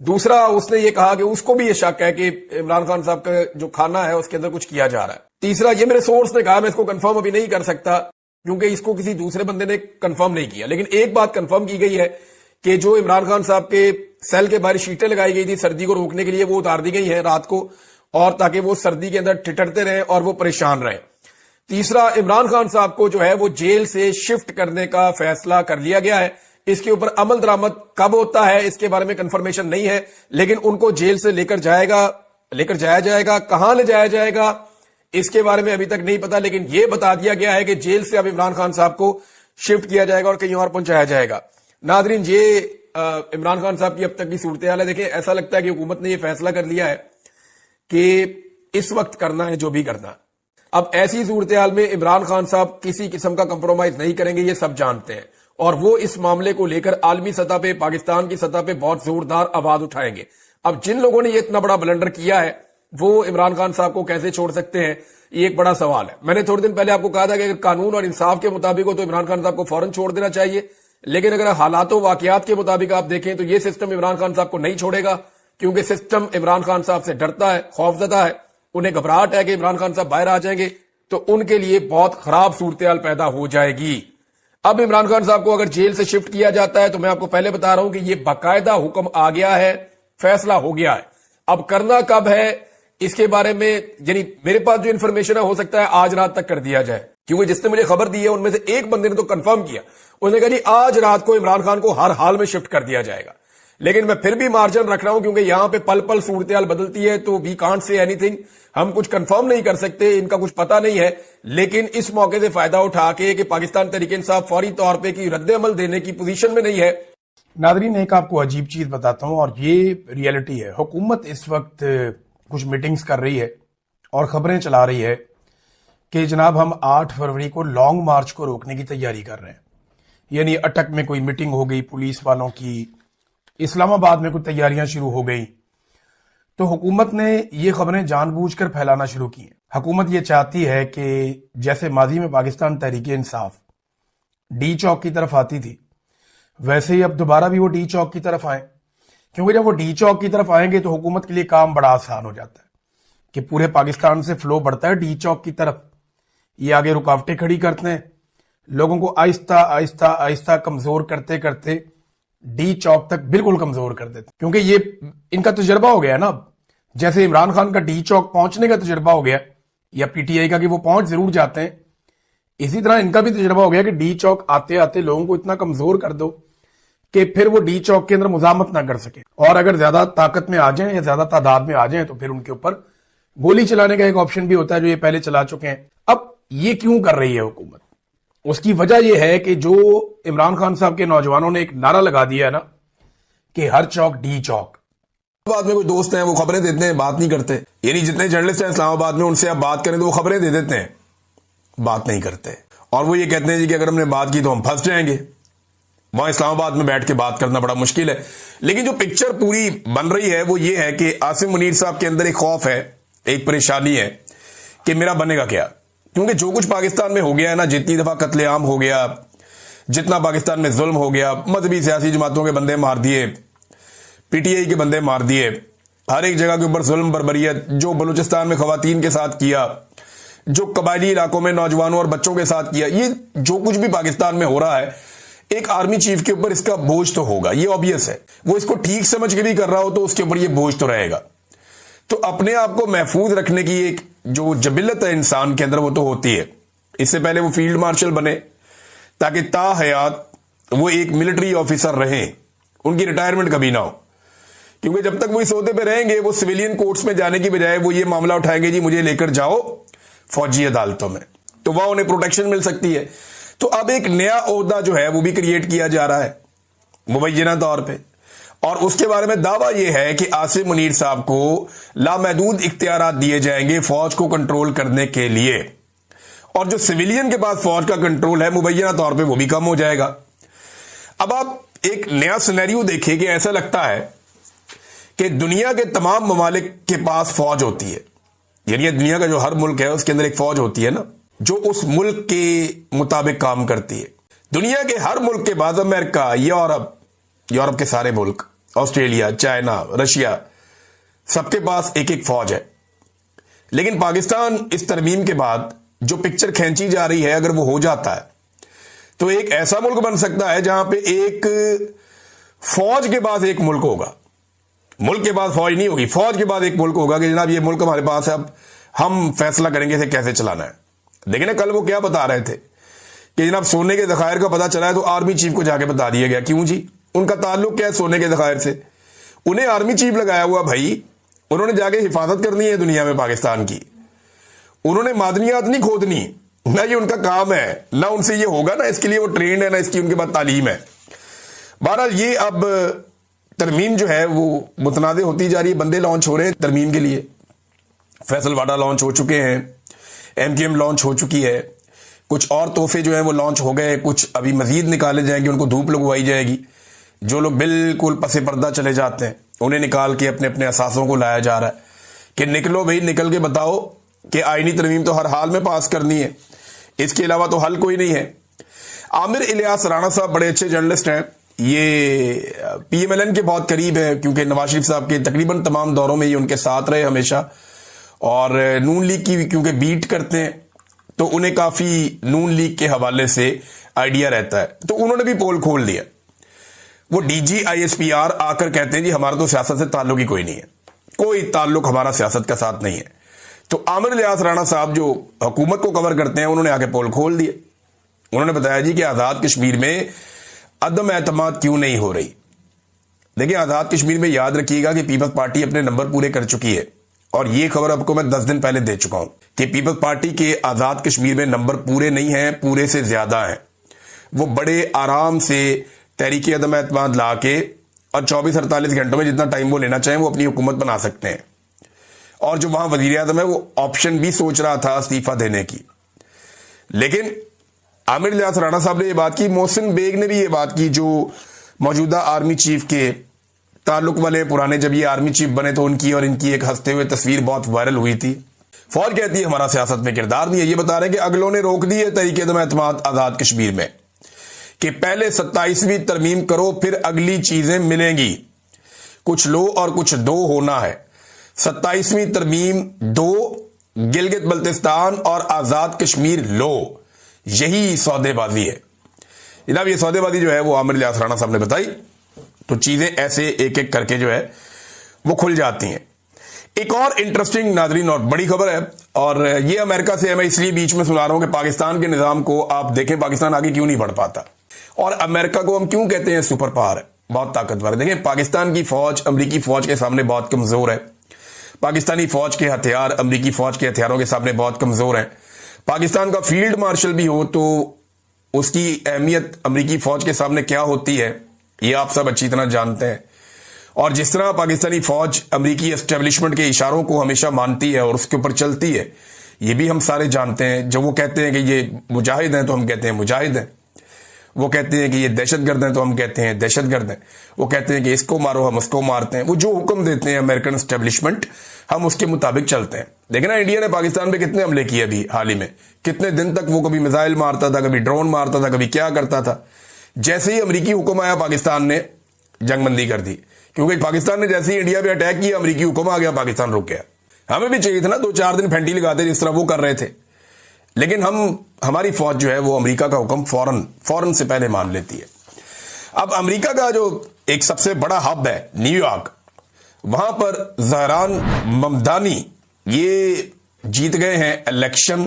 دوسرا اس نے یہ کہا کہ اس کو بھی یہ شک ہے کہ عمران خان صاحب کا جو کھانا ہے اس کے اندر کچھ کیا جا رہا ہے. تیسرا یہ میرے سورس نے کہا, میں اس کو کنفرم ابھی نہیں کر سکتا کیونکہ اس کو کسی دوسرے بندے نے کنفرم نہیں کیا, لیکن ایک بات کنفرم کی گئی ہے کہ جو عمران خان صاحب کے سیل کے باہر شیٹیں لگائی گئی تھی سردی کو روکنے کے لیے, وہ اتار دی گئی ہیں رات کو, اور تاکہ وہ سردی کے اندر ٹھٹرتے رہیں اور وہ پریشان رہیں. تیسرا, عمران خان صاحب کو جو ہے وہ جیل سے شفٹ کرنے کا فیصلہ کر لیا گیا ہے. اس کے اوپر عمل درآمد کب ہوتا ہے اس کے بارے میں کنفرمیشن نہیں ہے, لیکن ان کو جیل سے لے کر جایا جائے گا. کہاں لے جایا جائے گا اس کے بارے میں ابھی تک نہیں پتا, لیکن یہ بتا دیا گیا ہے کہ جیل سے اب عمران خان صاحب کو شفٹ کیا جائے گا اور کہیں اور پہنچایا جائے گا. ناظرین, یہ عمران خان صاحب کی اب تک کی صورتحال ہے. دیکھیں, ایسا لگتا ہے کہ حکومت نے یہ فیصلہ کر لیا ہے کہ اس وقت کرنا ہے جو بھی کرنا. اب ایسی صورتحال میں عمران خان صاحب کسی قسم کا کمپرومائز نہیں کریں گے, یہ سب جانتے ہیں, اور وہ اس معاملے کو لے کر عالمی سطح پہ, پاکستان کی سطح پہ بہت زوردار آواز اٹھائیں گے. اب جن لوگوں نے یہ اتنا بڑا بلنڈر کیا ہے وہ عمران خان صاحب کو کیسے چھوڑ سکتے ہیں, یہ ایک بڑا سوال ہے. میں نے تھوڑے دن پہلے آپ کو کہا تھا کہ اگر قانون اور انصاف کے مطابق ہو تو عمران خان صاحب کو فوراً چھوڑ دینا چاہیے, لیکن اگر حالات و واقعات کے مطابق آپ دیکھیں تو یہ سسٹم عمران خان صاحب کو نہیں چھوڑے گا, کیونکہ سسٹم عمران خان صاحب سے ڈرتا ہے, خوفزدہ ہے. انہیں گھبراہٹ ہے کہ عمران خان صاحب باہر آ جائیں گے تو ان کے لیے بہت خراب صورتحال پیدا ہو جائے گی. اب عمران خان صاحب کو اگر جیل سے شفٹ کیا جاتا ہے تو میں آپ کو پہلے بتا رہا ہوں کہ یہ باقاعدہ حکم آ گیا ہے, فیصلہ ہو گیا ہے. اب کرنا کب ہے اس کے بارے میں, یعنی میرے پاس جو انفارمیشن ہے ہو سکتا ہے آج رات تک کر دیا جائے, کیونکہ جس نے مجھے خبر دی ہے ان میں سے ایک بندے نے تو کنفرم کیا, اس نے کہا جی آج رات کو عمران خان کو ہر حال میں شفٹ کر دیا جائے گا. لیکن میں پھر بھی مارجن رکھ رہا ہوں کیونکہ یہاں پہ پل پل صورتحال بدلتی ہے, تو وی کانٹ سے اینی تھنگ, ہم کچھ کنفرم نہیں کر سکتے, ان کا کچھ پتہ نہیں ہے. لیکن اس موقع سے فائدہ اٹھا کے کہ پاکستان تحریک انصاف فوری طور پہ کی رد عمل دینے کی پوزیشن میں نہیں ہے. ناظرین, ایک آپ کو عجیب چیز بتاتا ہوں اور یہ ریئلٹی ہے. حکومت اس وقت کچھ میٹنگز کر رہی ہے اور خبریں چلا رہی ہے کہ جناب ہم 8 فروری کو لانگ مارچ کو روکنے کی تیاری کر رہے ہیں. یعنی اٹک میں کوئی میٹنگ ہو گئی پولیس والوں کی, اسلام آباد میں کوئی تیاریاں شروع ہو گئی, تو حکومت نے یہ خبریں جان بوجھ کر پھیلانا شروع کی ہیں. حکومت یہ چاہتی ہے کہ جیسے ماضی میں پاکستان تحریک انصاف ڈی چوک کی طرف آتی تھی, ویسے ہی اب دوبارہ بھی وہ ڈی چوک کی طرف آئیں, کیونکہ جب وہ ڈی چوک کی طرف آئیں گے تو حکومت کے لیے کام بڑا آسان ہو جاتا ہے کہ پورے پاکستان سے فلو بڑھتا ہے ڈی چوک کی طرف. یہ آگے رکاوٹیں کھڑی کرتے ہیں, لوگوں کو آہستہ آہستہ آہستہ کمزور کرتے کرتے ڈی چوک تک بالکل کمزور کر دیتے, کیونکہ یہ ان کا تجربہ ہو گیا نا. جیسے عمران خان کا ڈی چوک پہنچنے کا تجربہ ہو گیا, یا پی ٹی آئی کا کہ وہ پہنچ ضرور جاتے ہیں, اسی طرح ان کا بھی تجربہ ہو گیا کہ ڈی چوک آتے آتے لوگوں کو اتنا کمزور کر دو کہ پھر وہ ڈی چوک کے اندر مزاحمت نہ کر سکے, اور اگر زیادہ طاقت میں آ جائیں یا زیادہ تعداد میں آ جائیں تو پھر ان کے اوپر گولی چلانے کا ایک آپشن بھی ہوتا ہے جو یہ پہلے چلا چکے ہیں. اب یہ کیوں کر رہی ہے حکومت؟ اس کی وجہ یہ ہے کہ جو عمران خان صاحب کے نوجوانوں نے ایک نعرہ لگا دیا ہے نا کہ ہر چوک ڈی چوک. آباد میں کوئی دوست ہیں وہ خبریں دیتے ہیں, بات نہیں کرتے. یعنی جتنے جرنلسٹ ہیں اسلام آباد میں ان سے آپ بات کریں تو وہ خبریں دے دیتے ہیں, بات نہیں کرتے, اور وہ یہ کہتے ہیں جی کہ اگر ہم نے بات کی تو ہم پھنس جائیں گے. وہاں اسلام آباد میں بیٹھ کے بات کرنا بڑا مشکل ہے. لیکن جو پکچر پوری بن رہی ہے وہ یہ ہے کہ عاصم منیر صاحب کے اندر ایک خوف ہے, ایک پریشانی ہے کہ میرا بنے گا کیا, کیونکہ جو کچھ پاکستان میں ہو گیا ہے نا, جتنی دفعہ قتل عام ہو گیا, جتنا پاکستان میں ظلم ہو گیا, مذہبی سیاسی جماعتوں کے بندے مار دیے, پی ٹی آئی کے بندے مار دیے, ہر ایک جگہ کے اوپر ظلم بربریت, جو بلوچستان میں خواتین کے ساتھ کیا, جو قبائلی علاقوں میں نوجوانوں اور بچوں کے ساتھ کیا, یہ جو کچھ بھی پاکستان میں ہو رہا ہے ایک آرمی چیف کے اوپر اس کا بوجھ تو ہوگا, یہ obvious ہے. وہ اس کو ٹھیک سمجھ کے بھی کر رہا ہو تو اس کے اوپر یہ بوجھ تو رہے گا. تو اپنے آپ کو محفوظ رکھنے کی ایک جو جبلت ہے انسان کے اندر وہ تو ہوتی ہے. اس سے پہلے وہ فیلڈ مارشل بنے تاکہ تا حیات وہ ایک ملٹری آفیسر رہیں, ان کی ریٹائرمنٹ کبھی نہ ہو, کیونکہ جب تک وہ اس عہدے پہ رہیں گے وہ سویلین کورٹس میں جانے کی بجائے وہ یہ معاملہ اٹھائیں گے جی مجھے لے کر جاؤ فوجی عدالتوں میں, تو وہاں انہیں پروٹیکشن مل سکتی ہے. تو اب ایک نیا عہدہ جو ہے وہ بھی کریٹ کیا جا رہا ہے مبینہ طور پہ, اور اس کے بارے میں دعویٰ یہ ہے کہ عاصم منیر صاحب کو لامحدود اختیارات دیے جائیں گے فوج کو کنٹرول کرنے کے لیے, اور جو سویلین کے پاس فوج کا کنٹرول ہے مبینہ طور پہ وہ بھی کم ہو جائے گا. اب آپ ایک نیا سینیریو دیکھیں کہ ایسا لگتا ہے کہ دنیا کے تمام ممالک کے پاس فوج ہوتی ہے, یعنی دنیا کا جو ہر ملک ہے اس کے اندر ایک فوج ہوتی ہے نا جو اس ملک کے مطابق کام کرتی ہے. دنیا کے ہر ملک کے بعد امریکہ, یورپ کے سارے ملک, آسٹریلیا, چائنا, رشیا, سب کے پاس ایک ایک فوج ہے. لیکن پاکستان اس ترمیم کے بعد جو پکچر کھینچی جا رہی ہے, اگر وہ ہو جاتا ہے تو ایک ایسا ملک بن سکتا ہے جہاں پہ ایک فوج کے بعد ایک ملک ہوگا. ملک کے بعد فوج نہیں ہوگی, فوج کے بعد ایک ملک ہوگا کہ جناب یہ ملک ہمارے پاس ہے, اب ہم فیصلہ کریں گے اسے کیسے چلانا ہے. دیکھیں نا کل وہ کیا بتا رہے تھے کہ جناب سونے کے ذخائر کا پتہ چلا ہے تو آرمی چیف کو جا کے بتا دیا گیا. کیوں جی؟ ان کا تعلق کیا ہے سونے کے ذخائر سے؟ انہیں آرمی چیف لگایا ہوا بھائی, انہوں نے جا کے حفاظت کرنی ہے دنیا میں پاکستان کی. انہوں نے معدنیات نہیں کھودنی, نہ یہ ان کا کام ہے, نہ ان سے یہ ہوگا, نہ اس کے لیے وہ ٹرینڈ ہے, نہ اس کی ان کے بعد تعلیم ہے. بہرحال یہ اب ترمیم جو ہے وہ متنازع ہوتی جا رہی ہے. بندے لانچ ہو رہے ہیں ترمیم کے لیے. فیصل واڈا لانچ ہو چکے ہیں, MKM لانچ ہو چکی ہے, کچھ اور تحفے جو ہیں وہ لانچ ہو گئے, کچھ ابھی مزید نکالے جائیں گے, ان کو دھوپ لگوائی جائے گی. جو لوگ بالکل پس پردہ چلے جاتے ہیں انہیں نکال کے اپنے اپنے اثاثوں کو لایا جا رہا ہے کہ نکلو بھائی, نکل کے بتاؤ کہ آئینی ترمیم تو ہر حال میں پاس کرنی ہے, اس کے علاوہ تو حل کوئی نہیں ہے. عامر الیاس رانا صاحب بڑے اچھے جرنلسٹ ہیں, یہ PMLN کے بہت قریب ہیں کیونکہ نواز شریف صاحب کے تقریباً تمام دوروں میں یہ ان کے ساتھ رہے ہمیشہ, اور نون لیگ کی کیونکہ بیٹ کرتے ہیں تو انہیں کافی نون لیگ کے حوالے سے آئیڈیا رہتا ہے. تو انہوں نے بھی پول کھول دیا. وہ DG ISPR آ کر کہتے ہیں جی ہمارا تو سیاست سے تعلق ہی کوئی نہیں ہے, کوئی تعلق ہمارا سیاست کا ساتھ نہیں ہے. تو عامر الیاس رانا صاحب جو حکومت کو کور کرتے ہیں انہوں نے آ کے پول کھول دیے. انہوں نے بتایا جی کہ آزاد کشمیر میں عدم اعتماد کیوں نہیں ہو رہی. دیکھیں آزاد کشمیر میں یاد رکھیے گا کہ پیپلز پارٹی اپنے نمبر پورے کر چکی ہے, اور یہ خبر آپ کو میں 10 دن پہلے دے چکا ہوں کہ پیپلز پارٹی کے آزاد کشمیر میں نمبر پورے نہیں ہیں, پورے سے زیادہ ہیں. وہ بڑے آرام سے تحریک عدم اعتماد لا کے اور 24-48 گھنٹوں میں جتنا ٹائم وہ لینا چاہیں وہ اپنی حکومت بنا سکتے ہیں. اور جو وہاں وزیر اعظم ہے وہ آپشن بھی سوچ رہا تھا استعفیٰ دینے کی. لیکن عامر الیاس رانا صاحب نے یہ بات کی, محسن بیگ نے بھی یہ بات کی جو موجودہ آرمی چیف کے تعلق والے پرانے, جب یہ آرمی چیف بنے تو ان کی اور ان کی ایک ہنستے ہوئے تصویر بہت وائرل ہوئی تھی. فوج کہتی ہے ہمارا سیاست میں کردار نہیں ہے. یہ بتا رہے ہیں کہ اگلوں نے روک دی ہے تحریک عدم اعتماد آزاد کشمیر میں کہ پہلے 27ویں ترمیم کرو پھر اگلی چیزیں ملیں گی, کچھ لو اور کچھ دو ہونا ہے. 27ویں ترمیم دو, گلگت بلتستان اور آزاد کشمیر لو, یہی سودے بازی ہے. جناب یہ سودے بازی جو ہے وہ عامر الیاس رانا صاحب نے بتائی, تو چیزیں ایسے ایک ایک کر کے جو ہے وہ کھل جاتی ہیں. ایک اور انٹرسٹنگ ناظرین اور بڑی خبر ہے, اور یہ امریکہ سے ہے, میں اس لیے بیچ میں سنا رہا ہوں کہ پاکستان کے نظام کو آپ دیکھیں پاکستان آگے کیوں نہیں بڑھ پاتا, اور امریکہ کو ہم کیوں کہتے ہیں سپر پاور ہے, بہت طاقتور ہے. دیکھیں پاکستان کی فوج امریکی فوج کے سامنے بہت کمزور ہے. پاکستانی فوج کے ہتھیار امریکی فوج کے ہتھیاروں کے سامنے بہت کمزور ہیں. پاکستان کا فیلڈ مارشل بھی ہو تو اس کی اہمیت امریکی فوج کے سامنے کیا ہوتی ہے یہ آپ سب اچھی طرح جانتے ہیں. اور جس طرح پاکستانی فوج امریکی اسٹیبلشمنٹ کے اشاروں کو ہمیشہ مانتی ہے اور اس کے اوپر چلتی ہے, یہ بھی ہم سارے جانتے ہیں. جب وہ کہتے ہیں کہ یہ مجاہد ہیں تو ہم کہتے ہیں مجاہد ہیں, وہ کہتے ہیں کہ یہ دہشت گرد ہیں تو ہم کہتے ہیں دہشت گرد ہیں, وہ کہتے ہیں کہ اس کو مارو ہم اس کو مارتے ہیں. وہ جو حکم دیتے ہیں امریکن اسٹیبلشمنٹ ہم اس کے مطابق چلتے ہیں. دیکھنا انڈیا نے پاکستان پہ کتنے حملے کیے ابھی حال ہی میں, کتنے دن تک وہ کبھی میزائل مارتا تھا, کبھی ڈرون مارتا تھا, کبھی کیا کرتا تھا. جیسے ہی امریکی حکم آیا پاکستان نے جنگ بندی کر دی, کیونکہ پاکستان نے جیسے ہی انڈیا پہ اٹیک کیا امریکی حکم آ گیا, پاکستان رک گیا. ہمیں بھی چاہیے تھا نا 2-4 دن پھینٹی لگاتے جس طرح وہ کر رہے تھے, لیکن ہماری فوج جو ہے وہ امریکہ کا حکم فوراً سے پہلے مان لیتی ہے. اب امریکہ کا جو ایک سب سے بڑا ہب ہے نیو یارک, وہاں پر زہران ممدانی یہ جیت گئے ہیں الیکشن